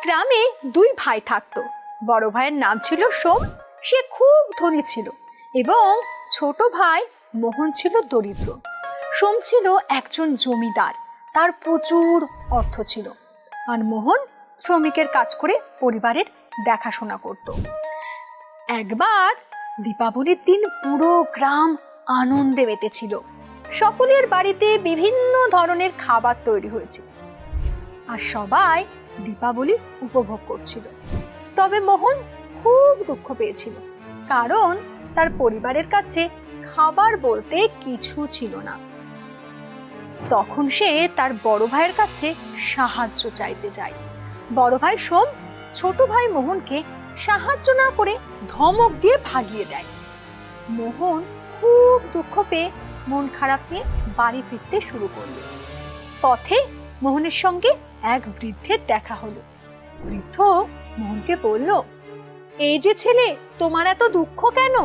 গ্রামে দুই ভাই থাকতো। বড় ভাইয়ের নাম ছিল সোম, সে খুব ধনী ছিল, এবং ছোট ভাই মোহন ছিল দরিদ্র। সোম ছিল একজন জমিদার, তার প্রচুর অর্থ ছিল, আর মোহন শ্রমিকের কাজ করে পরিবারের দেখাশোনা করত। একবার দীপাবলির দিন পুরো গ্রাম আনন্দে মেতেছিল। সকলের বাড়িতে বিভিন্ন ধরনের খাবার তৈরি হয়েছিল, আর সবাই দীপাবলি উপভোগ করছিল। তবে মোহন খুব দুঃখ পেয়েছিল, কারণ তার পরিবারের কাছে খাবার বলতে কিছু ছিল না। তখন সে তার বড় ভাইয়ের কাছে সাহায্য চাইতে যায়। বড় ভাই সোম ছোট ভাই মোহনকে সাহায্য না করে ধমক দিয়ে ভাগিয়ে দেয়। মোহন খুব দুঃখ পেয়ে মন খারাপ নিয়ে বাড়ি ফিরতে শুরু করলো। পথে মোহনের সঙ্গে এক বৃদ্ধের দেখা হলো। বৃদ্ধ মোহনকে বলল, এই যে ছেলে, তোমার এত দুঃখ কেন?